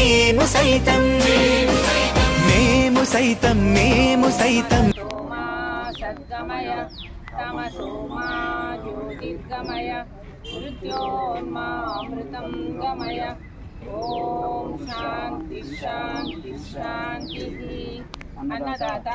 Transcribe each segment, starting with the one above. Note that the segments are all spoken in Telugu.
మేము సైతం మేము సైతం మేము సైతం సద్గమయ తమసో మా జ్యోతిర్గమయ మృత్యోన్మామృతం గమయ ఓం శాంతి శాంతి శాంతి అన్నదాత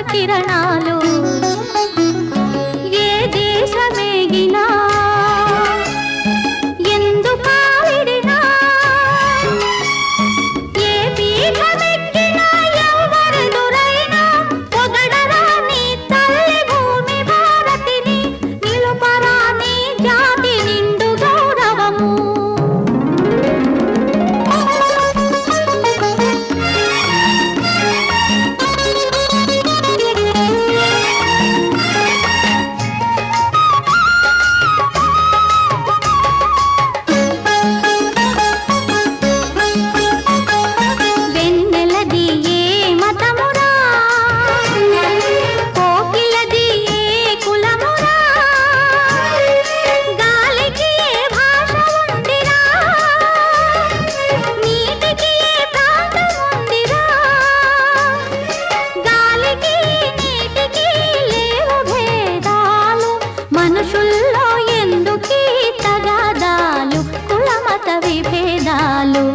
కిరణాలు ఏ దేశమేగినా ఎందుకాలిడినా ఏ పీఠమెక్కినా ఎవరెదురైనా పొగడరా నీ తల్లి భూమి భారతిని నిలుపరా నీ జాతి నిండు గౌరవము మనుషుల్లో ఎందుకీ తగాదాలు కులమత విభేదాలు